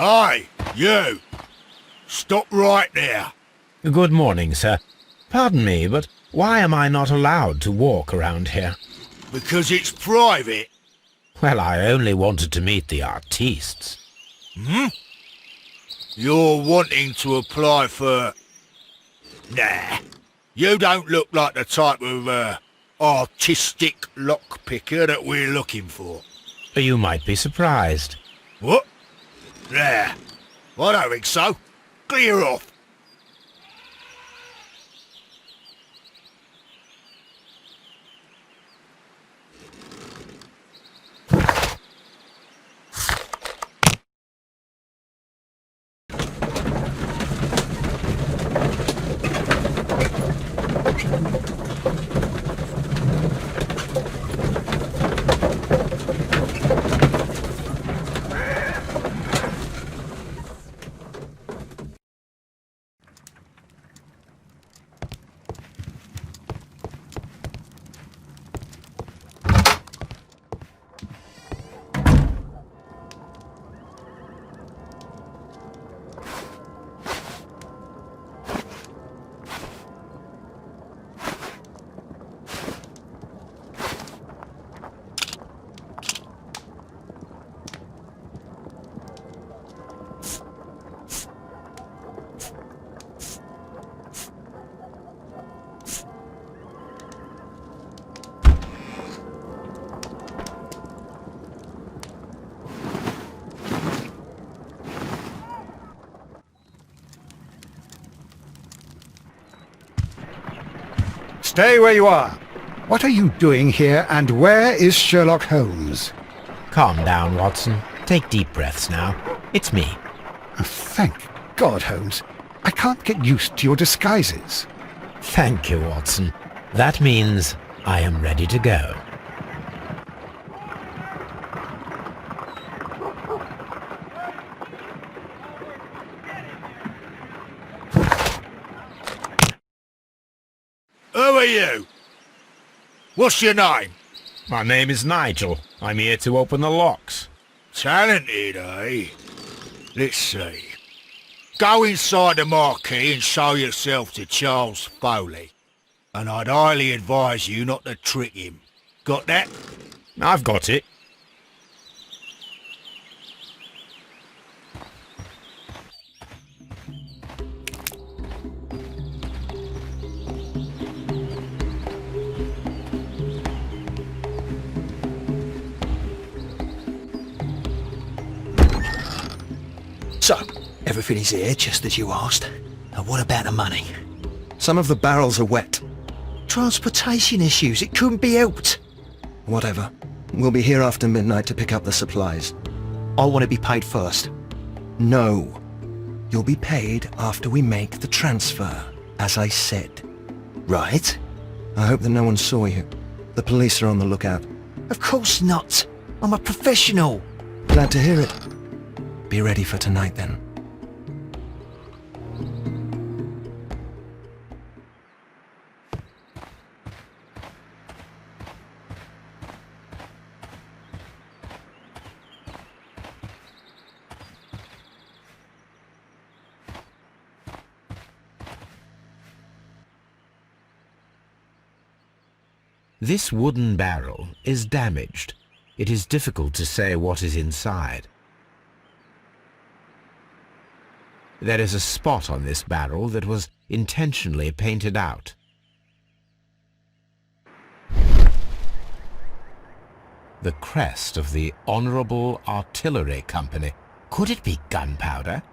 Aye, you! Stop right there. Good morning, sir. Pardon me, but why am I not allowed to walk around here? Because it's private. Well, I only wanted to meet the artistes. You're wanting to apply for... Nah. You don't look like the type of, artistic lockpicker that we're looking for. You might be surprised. What? Nah. I don't think so. Clear off. Stay where you are. What are you doing here, and where is Sherlock Holmes? Calm down, Watson. Take deep breaths now. It's me. Oh, thank God, Holmes. I can't get used to your disguises. Thank you, Watson. That means I am ready to go. Who are you? What's your name? My name is Nigel. I'm here to open the locks. Talented, eh? Let's see. Go inside the marquee and show yourself to Charles Foley. And I'd highly advise you not to trick him. Got that? I've got it. So, everything is here, just as you asked. And what about the money? Some of the barrels are wet. Transportation issues, it couldn't be helped. Whatever. We'll be here after midnight to pick up the supplies. I want to be paid first. No. You'll be paid after we make the transfer, as I said. Right? I hope that no one saw you. The police are on the lookout. Of course not. I'm a professional. Glad to hear it. Be ready for tonight, then. This wooden barrel is damaged. It is difficult to say what is inside. There is a spot on this barrel that was intentionally painted out. The crest of the Honourable Artillery Company. Could it be gunpowder?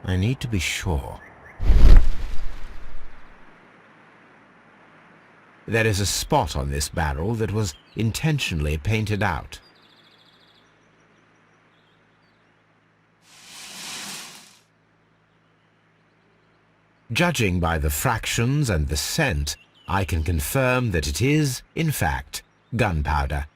I need to be sure. There is a spot on this barrel that was intentionally painted out. Judging by the fractions and the scent, I can confirm that it is, in fact, gunpowder.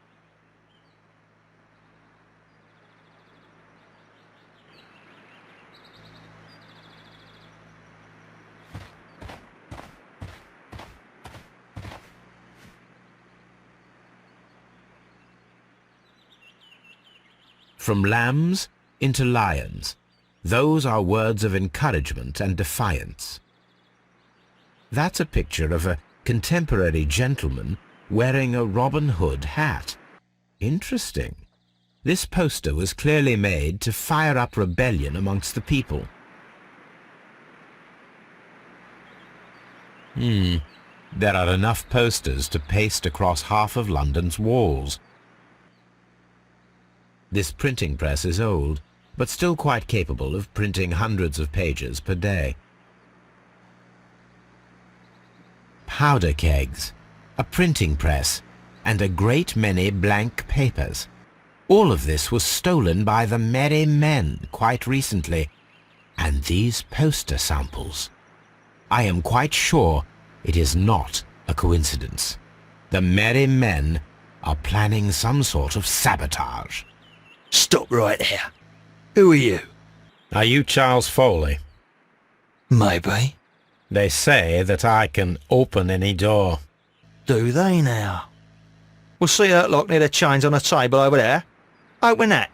From lambs into lions. Those are words of encouragement and defiance. That's a picture of a contemporary gentleman wearing a Robin Hood hat. Interesting. This poster was clearly made to fire up rebellion amongst the people. There are enough posters to paste across half of London's walls. This printing press is old, but still quite capable of printing hundreds of pages per day. Powder kegs, a printing press, and a great many blank papers. All of this was stolen by the Merry Men quite recently, and these poster samples. I am quite sure it is not a coincidence. The Merry Men are planning some sort of sabotage. Stop right there. Who are you? Are you Charles Foley? Maybe. They say that I can open any door. Do they now? We'll see that lock near the chains on the table over there. Open that.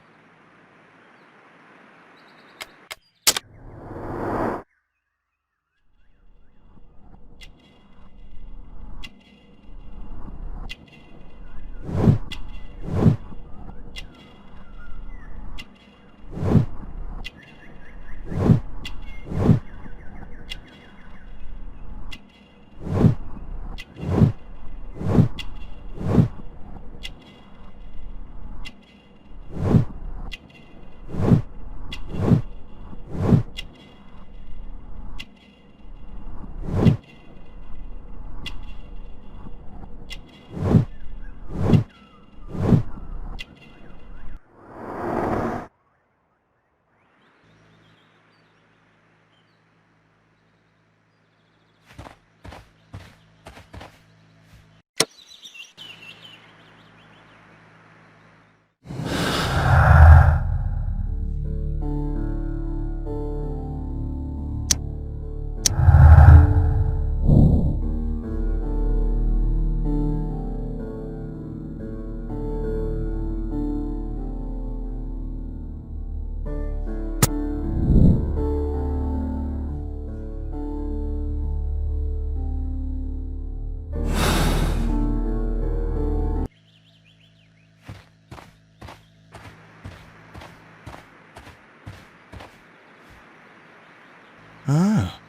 Ah,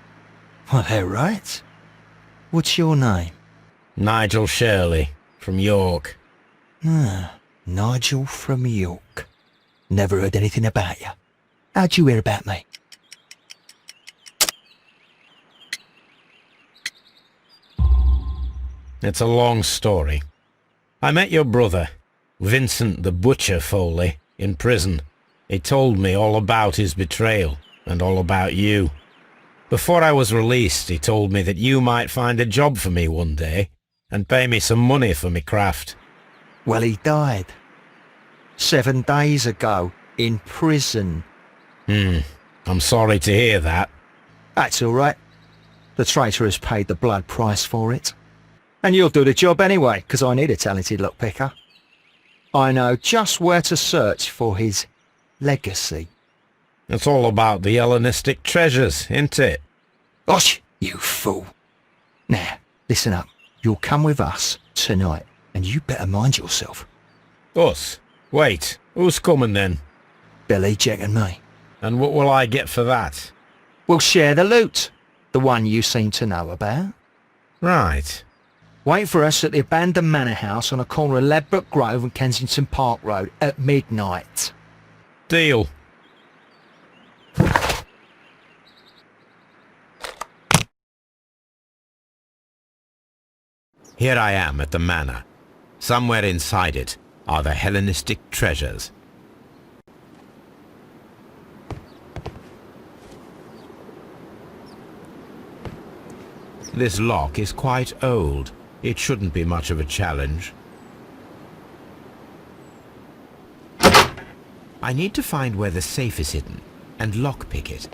well, they're right. What's your name? Nigel Shirley, from York. Ah, Nigel from York. Never heard anything about you. How'd you hear about me? It's a long story. I met your brother, Vincent the Butcher Foley, in prison. He told me all about his betrayal and all about you. Before I was released, he told me that you might find a job for me one day and pay me some money for me craft. Well, he died 7 days ago in prison. I'm sorry to hear that. That's all right. The traitor has paid the blood price for it. And you'll do the job anyway, because I need a talented lockpicker. I know just where to search for his legacy. It's all about the Hellenistic treasures, isn't it? Osh, you fool. Now, listen up. You'll come with us tonight, and you better mind yourself. Us? Wait, who's coming then? Billy, Jack and me. And what will I get for that? We'll share the loot. The one you seem to know about. Right. Wait for us at the abandoned manor house on the corner of Ladbroke Grove and Kensington Park Road at midnight. Deal. Here I am at the manor. Somewhere inside it are the Hellenistic treasures. This lock is quite old. It shouldn't be much of a challenge. I need to find where the safe is hidden and lockpick it.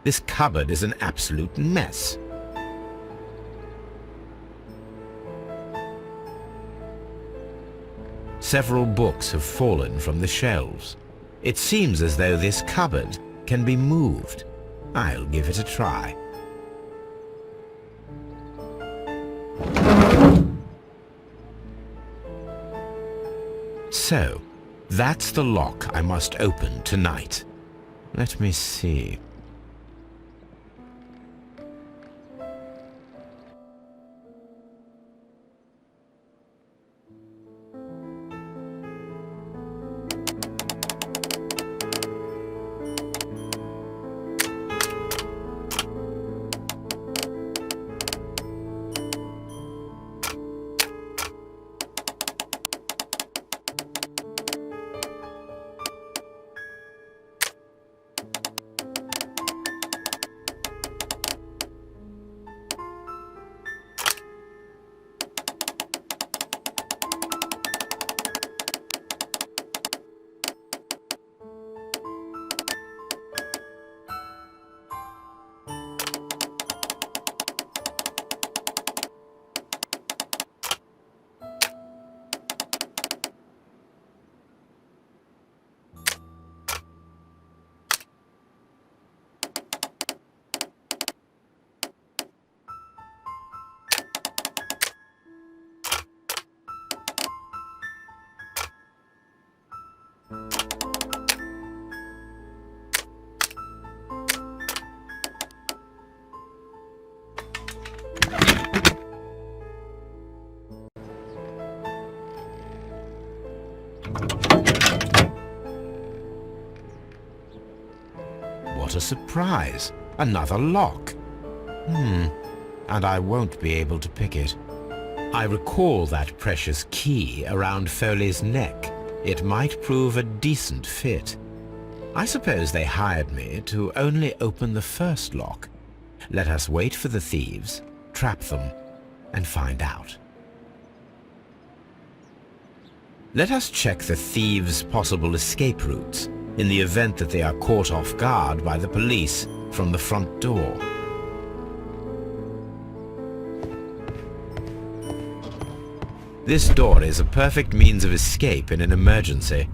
This cupboard is an absolute mess. Several books have fallen from the shelves. It seems as though this cupboard can be moved. I'll give it a try. So, that's the lock I must open tonight. Let me see. What a surprise! Another lock. And I won't be able to pick it. I recall that precious key around Foley's neck. It might prove a decent fit. I suppose they hired me to only open the first lock. Let us wait for the thieves, trap them, and find out. Let us check the thieves' possible escape routes in the event that they are caught off guard by the police from the front door. This door is a perfect means of escape in an emergency.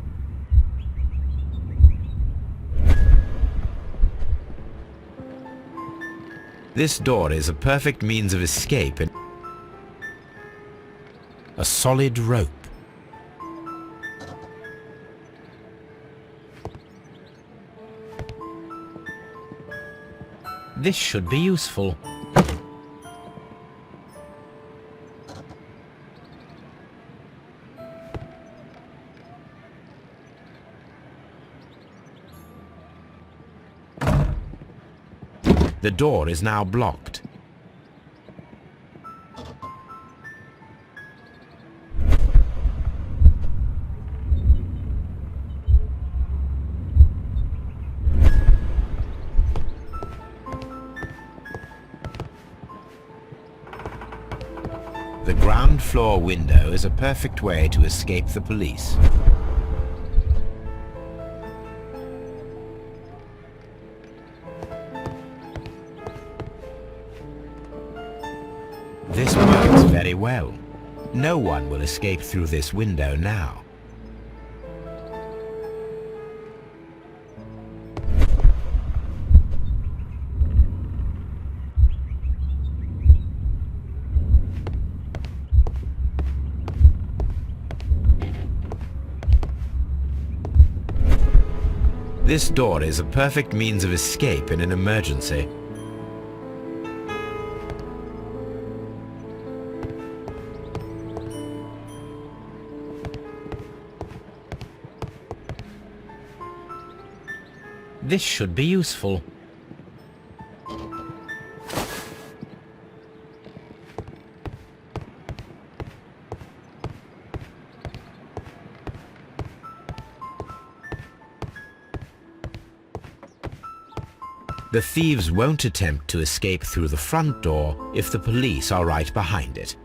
This door is a perfect means of escape in a solid rope. This should be useful. The door is now blocked. The ground floor window is a perfect way to escape the police. This works very well. No one will escape through this window now. This door is a perfect means of escape in an emergency. This should be useful. The thieves won't attempt to escape through the front door if the police are right behind it.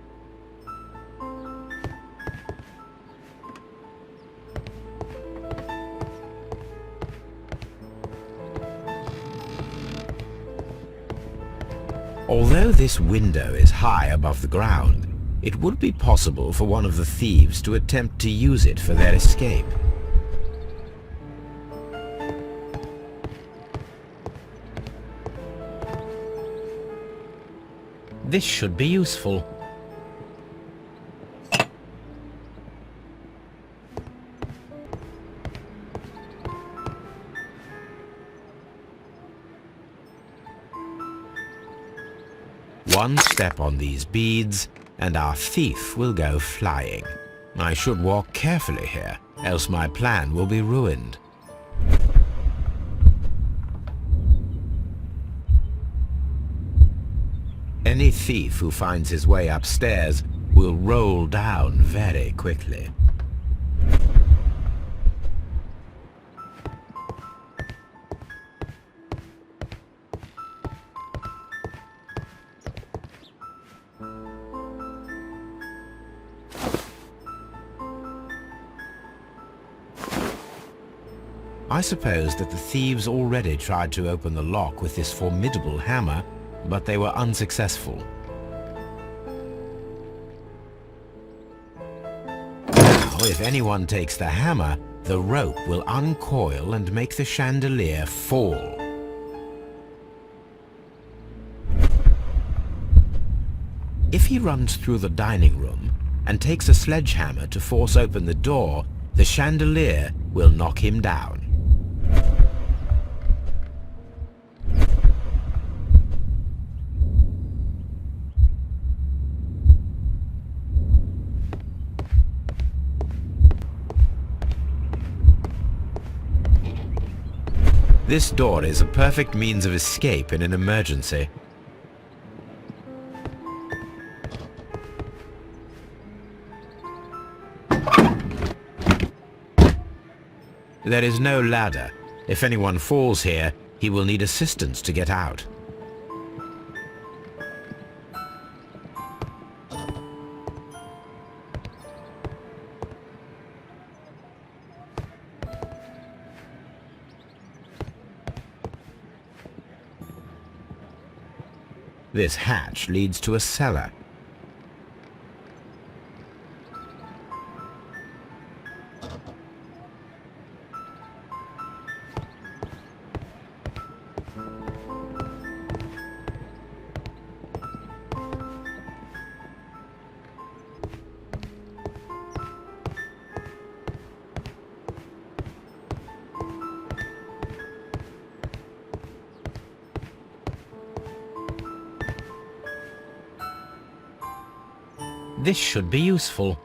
Although this window is high above the ground, it would be possible for one of the thieves to attempt to use it for their escape. This should be useful. One step on these beads, and our thief will go flying. I should walk carefully here, else my plan will be ruined. Any thief who finds his way upstairs will roll down very quickly. I suppose that the thieves already tried to open the lock with this formidable hammer, but they were unsuccessful. Now, if anyone takes the hammer, the rope will uncoil and make the chandelier fall. If he runs through the dining room and takes a sledgehammer to force open the door, the chandelier will knock him down. This door is a perfect means of escape in an emergency. There is no ladder. If anyone falls here, he will need assistance to get out. This hatch leads to a cellar. This should be useful.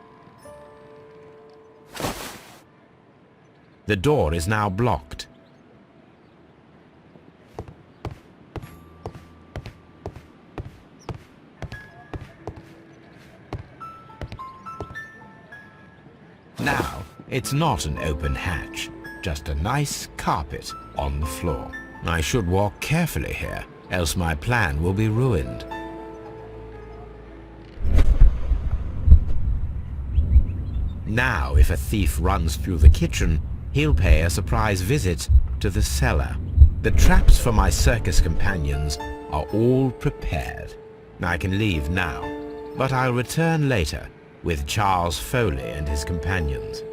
The door is now blocked. Now, it's not an open hatch, just a nice carpet on the floor. I should walk carefully here, else my plan will be ruined. Now, if a thief runs through the kitchen, he'll pay a surprise visit to the cellar. The traps for my circus companions are all prepared. I can leave now, but I'll return later with Charles Foley and his companions.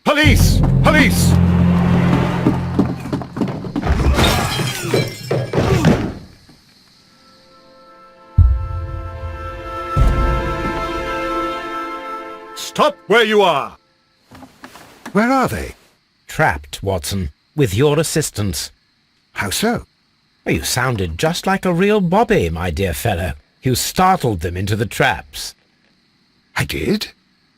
Police! Police! Stop where you are! Where are they? Trapped, Watson, with your assistance. How so? You sounded just like a real Bobby, my dear fellow. You startled them into the traps. I did?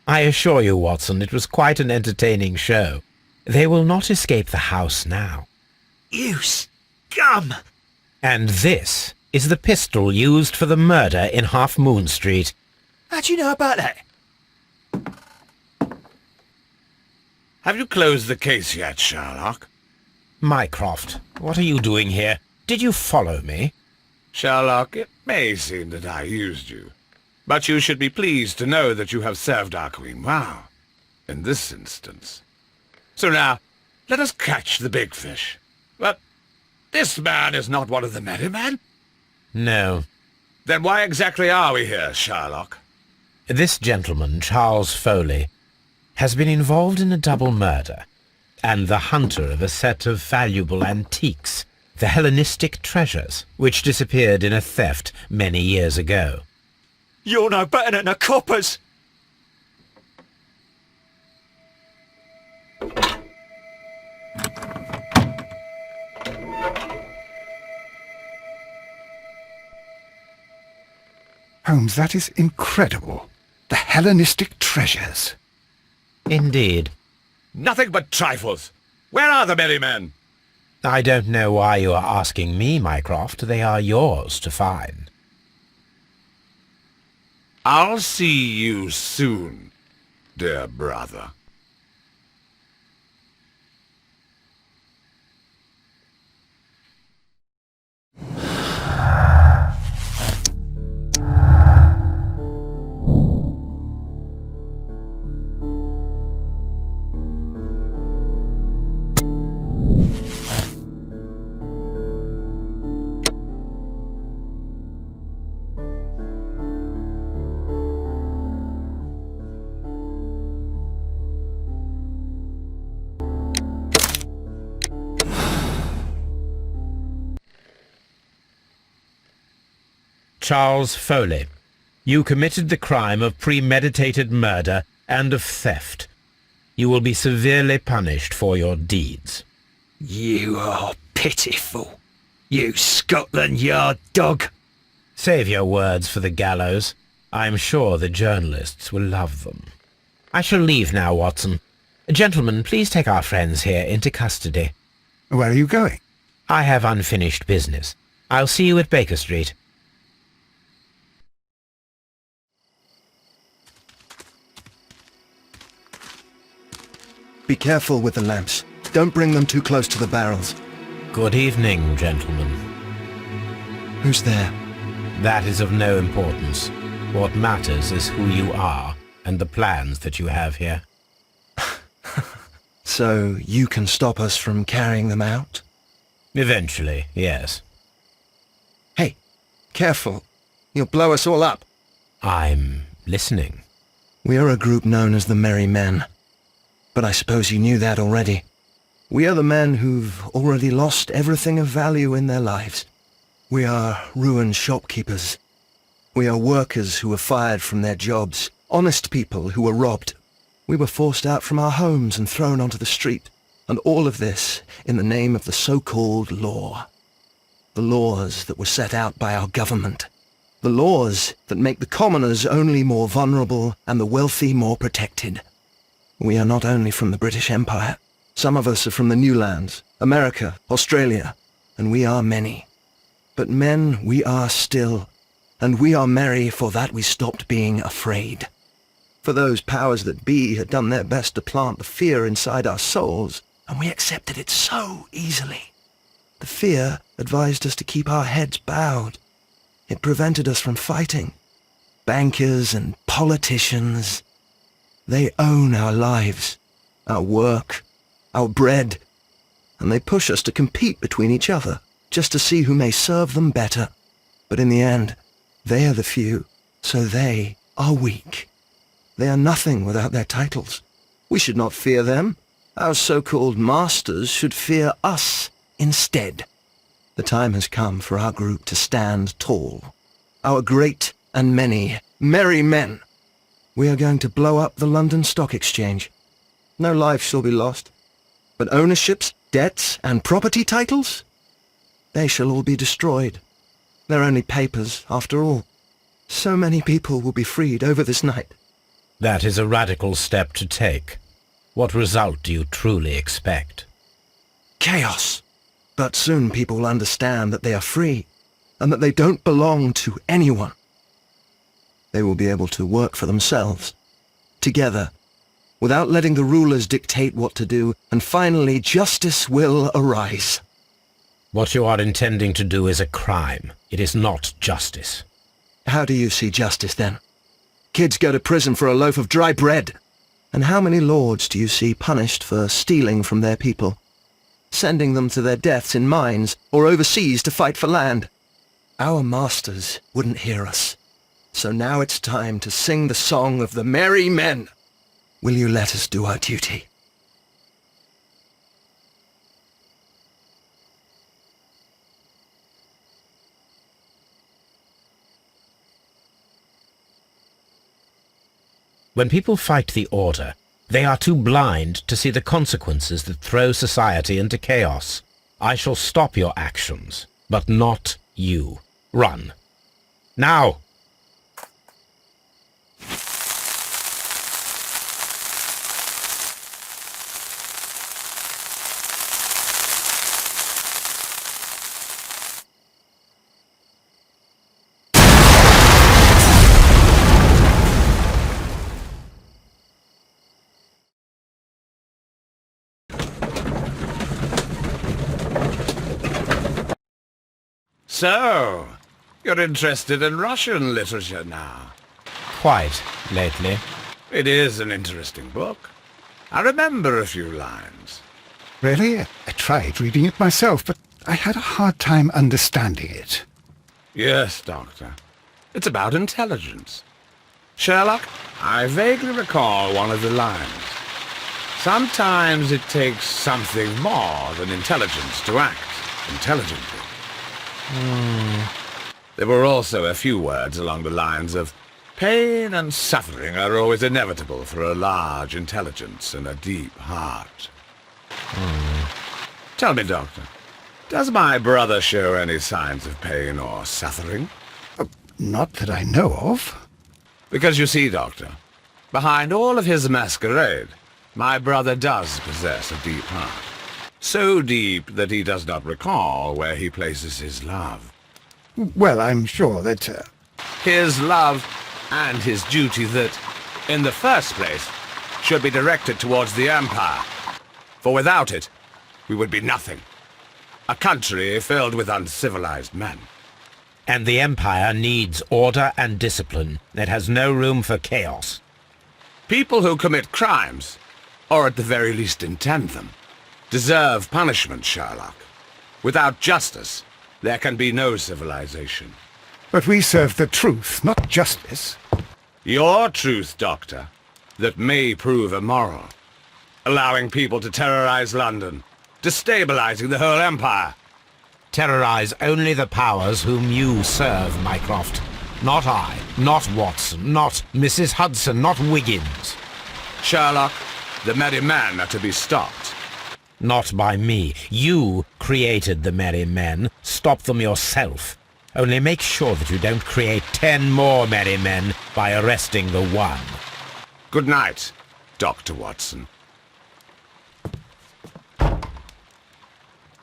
I assure you, Watson, it was quite an entertaining show. They will not escape the house now. You scum! And this is the pistol used for the murder in Half Moon Street. How'd you know about that? Have you closed the case yet, Sherlock? Mycroft, what are you doing here? Did you follow me? Sherlock, it may seem that I used you, but you should be pleased to know that you have served our queen well, in this instance. So now, let us catch the big fish. But this man is not one of the merry men? No. Then why exactly are we here, Sherlock? This gentleman, Charles Foley, has been involved in a double murder, and the hunter of a set of valuable antiques, the Hellenistic treasures, which disappeared in a theft many years ago. You're no better than the coppers! Holmes, that is incredible. The Hellenistic treasures. Indeed. Nothing but trifles. Where are the merry men? I don't know why you are asking me, Mycroft. They are yours to find. I'll see you soon, dear brother. Charles Foley, you committed the crime of premeditated murder and of theft. You will be severely punished for your deeds. You are pitiful, you Scotland Yard dog. Save your words for the gallows. I'm sure the journalists will love them. I shall leave now, Watson. Gentlemen, please take our friends here into custody. Where are you going? I have unfinished business. I'll see you at Baker Street. Be careful with the lamps. Don't bring them too close to the barrels. Good evening, gentlemen. Who's there? That is of no importance. What matters is who you are and the plans that you have here. So you can stop us from carrying them out? Eventually, yes. Hey, careful. You'll blow us all up. I'm listening. We are a group known as the Merry Men. But I suppose you knew that already. We are the men who've already lost everything of value in their lives. We are ruined shopkeepers. We are workers who were fired from their jobs, honest people who were robbed. We were forced out from our homes and thrown onto the street, and all of this in the name of the so-called law. The laws that were set out by our government. The laws that make the commoners only more vulnerable and the wealthy more protected. We are not only from the British Empire. Some of us are from the New Lands, America, Australia, and we are many. But men we are still, and we are merry for that we stopped being afraid. For those powers that be had done their best to plant the fear inside our souls, and we accepted it so easily. The fear advised us to keep our heads bowed. It prevented us from fighting. Bankers and politicians, they own our lives, our work, our bread, and they push us to compete between each other, just to see who may serve them better. But in the end, they are the few, so they are weak. They are nothing without their titles. We should not fear them. Our so-called masters should fear us instead. The time has come for our group to stand tall. Our great and many merry men. We are going to blow up the London Stock Exchange. No life shall be lost. But ownerships, debts, and property titles? They shall all be destroyed. They're only papers, after all. So many people will be freed over this night. That is a radical step to take. What result do you truly expect? Chaos. But soon people will understand that they are free, and that they don't belong to anyone. They will be able to work for themselves, together, without letting the rulers dictate what to do, and finally justice will arise. What you are intending to do is a crime. It is not justice. How do you see justice, then? Kids go to prison for a loaf of dry bread. And how many lords do you see punished for stealing from their people? Sending them to their deaths in mines or overseas to fight for land? Our masters wouldn't hear us. So now it's time to sing the song of the merry men. Will you let us do our duty? When people fight the order, they are too blind to see the consequences that throw society into chaos. I shall stop your actions, but not you. Run. Now! So, you're interested in Russian literature now? Quite lately. It is an interesting book. I remember a few lines. Really? I tried reading it myself, but I had a hard time understanding it. Yes, Doctor. It's about intelligence. Sherlock, I vaguely recall one of the lines. Sometimes it takes something more than intelligence to act intelligently. There were also a few words along the lines of, pain and suffering are always inevitable for a large intelligence and a deep heart. Tell me, Doctor, does my brother show any signs of pain or suffering? Not that I know of. Because you see, Doctor, behind all of his masquerade, my brother does possess a deep heart. So deep that he does not recall where he places his love. Well, I'm sure that... His love and his duty that, in the first place, should be directed towards the Empire. For without it, we would be nothing. A country filled with uncivilized men. And the Empire needs order and discipline. It has no room for chaos. People who commit crimes, or at the very least intend them, deserve punishment, Sherlock. Without justice, there can be no civilization. But we serve the truth, not justice. Your truth, Doctor, that may prove immoral. Allowing people to terrorize London, destabilizing the whole empire. Terrorize only the powers whom you serve, Mycroft. Not I, not Watson, not Mrs. Hudson, not Wiggins. Sherlock, the merry men are to be stopped. Not by me. You created the merry men. Stop them yourself. Only make sure that you don't create 10 more merry men by arresting the one. Good night, Dr. Watson.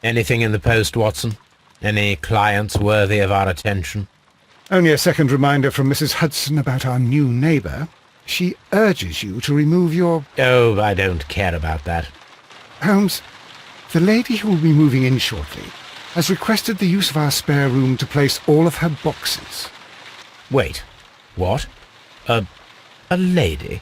Anything in the post, Watson? Any clients worthy of our attention? Only a second reminder from Mrs. Hudson about our new neighbour. She urges you to remove your... Oh, I don't care about that. Holmes, the lady who will be moving in shortly has requested the use of our spare room to place all of her boxes. Wait. What? A lady?